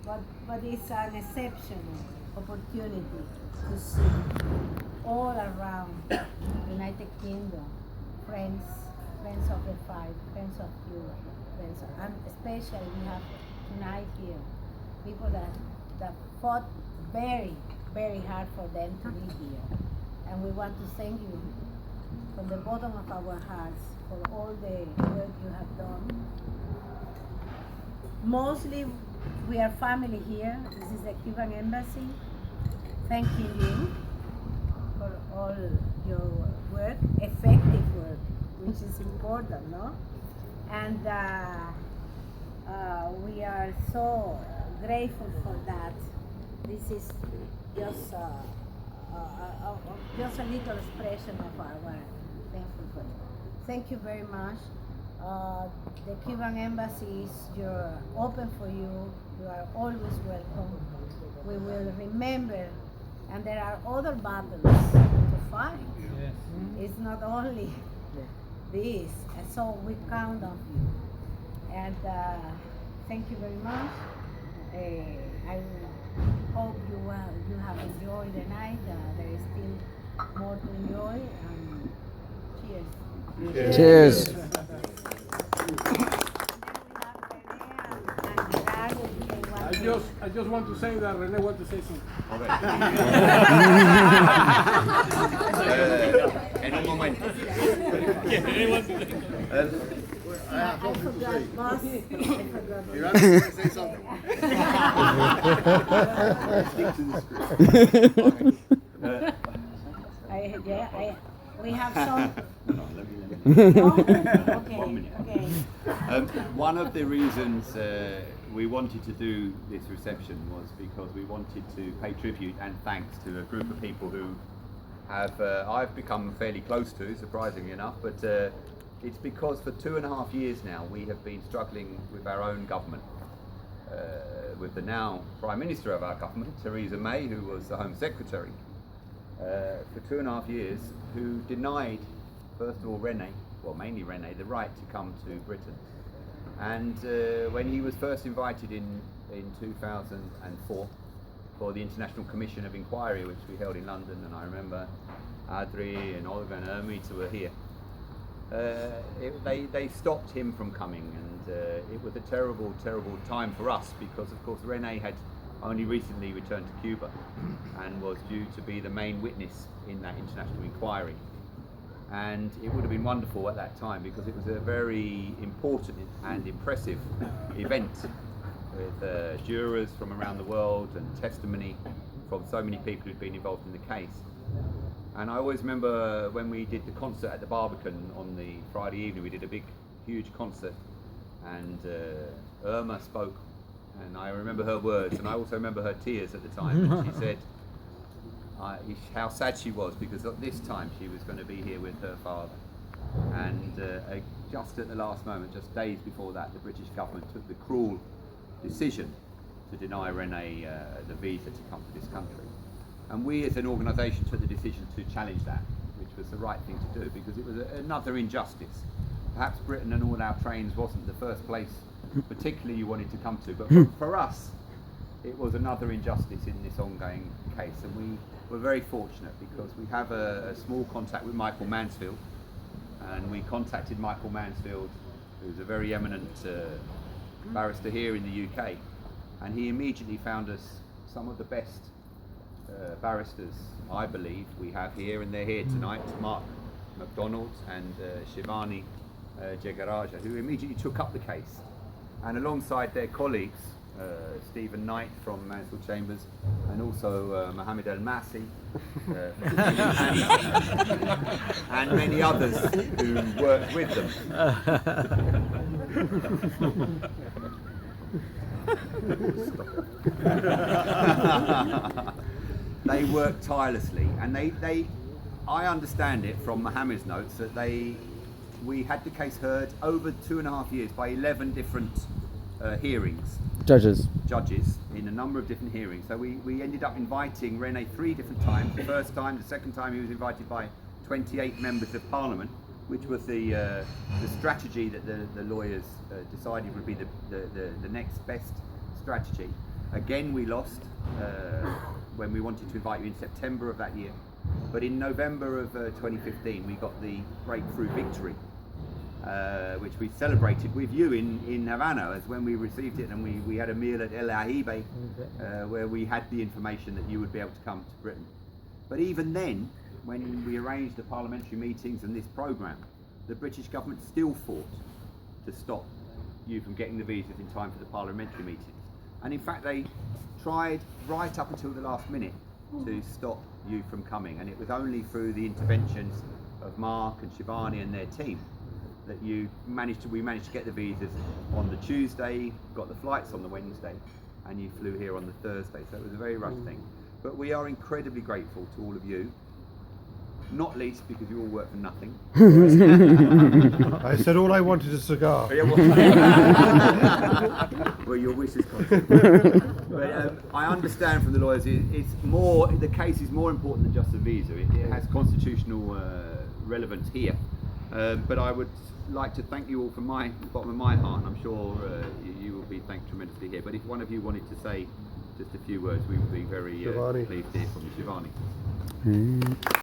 but it's an exceptional opportunity to see all around United Kingdom, friends of the fight, friends of Cuba, and especially we have tonight here people that fought very, very hard for them to be here. And we want to thank you from the bottom of our hearts for all the work you have done. Mostly we are family here. This is the Cuban Embassy. Thanking you for all your work, effective work, which is important, no? And we are so grateful for that. This is just a little expression of our thankfulness. Thank you very much. The Cuban Embassy is open for you. You are always welcome. We will remember, and there are other battles to fight. Yes. It's not only this, and so we count on you. And thank you very much. I hope you have enjoyed the night. There is still more to enjoy. Cheers. Cheers. I just want to say that Rene wants to say something. En un momento. I forgot, boss. I forgot. You're asking me to say something. Stick to the script. We have some. Okay. One of the reasons we wanted to do this reception was because we wanted to pay tribute and thanks to a group of people who have I've become fairly close to, surprisingly enough, but it's because for 2.5 years now we have been struggling with our own government, with the now Prime Minister of our government, Theresa May, who was the Home Secretary for 2.5 years, who denied, first of all, mainly Rene, the right to come to Britain. And when he was first invited in 2004 for the International Commission of Inquiry, which we held in London, and I remember Adri and Olga and Ermita were here, they stopped him from coming, and it was a terrible, terrible time for us because, of course, Rene had only recently returned to Cuba and was due to be the main witness in that international inquiry. And it would have been wonderful at that time because it was a very important and impressive event with jurors from around the world and testimony from so many people who'd been involved in the case. And I always remember when we did the concert at the Barbican on the Friday evening, we did a big, huge concert, and Irma spoke, and I remember her words, and I also remember her tears at the time, and she said how sad she was because at this time she was going to be here with her father. And just at the last moment, just days before that, the British government took the cruel decision to deny Rene the visa to come to this country. And we as an organisation took the decision to challenge that, which was the right thing to do because it was another injustice. Perhaps Britain and all our trains wasn't the first place particularly you wanted to come to, but for us it was another injustice in this ongoing case. And we were very fortunate because we have a small contact with Michael Mansfield, and we contacted Michael Mansfield, who's a very eminent barrister here in the UK, and he immediately found us some of the best barristers, I believe, we have here, and they're here tonight, Mark McDonald and Shivani Jegarajah, who immediately took up the case, and alongside their colleagues, Stephen Knight from Mansfield Chambers, and also Mohamed Elmaazi, and many others who worked with them. They worked tirelessly, and I understand it from Mohamed's notes that we had the case heard over 2.5 years by 11 different hearings. Judges In a number of different hearings. So we ended up inviting Rene 3 different times. The first time, the second time he was invited by 28 members of Parliament, which was the strategy that the lawyers decided would be the next best strategy. Again, we lost when we wanted to invite you in September of that year. But in November of 2015, we got the breakthrough victory, which we celebrated with you in Havana, as when we received it, and we had a meal at El Ajibe, where we had the information that you would be able to come to Britain. But even then, when we arranged the parliamentary meetings and this programme, the British government still fought to stop you from getting the visas in time for the parliamentary meetings. And in fact, they tried right up until the last minute to stop you from coming, and it was only through the interventions of Mark and Shivani and their team that we managed to get the visas on the Tuesday, got the flights on the Wednesday, and you flew here on the Thursday. So it was a very rushed thing. But we are incredibly grateful to all of you, not least because you all work for nothing. I said all I wanted is a cigar. Well, your wish is constant. But I understand from the lawyers, the case is more important than just a visa. It has constitutional relevance here. But I would like to thank you all from the bottom of my heart, and I'm sure you will be thanked tremendously here. But if one of you wanted to say just a few words, we would be very pleased to hear from you. Shivani.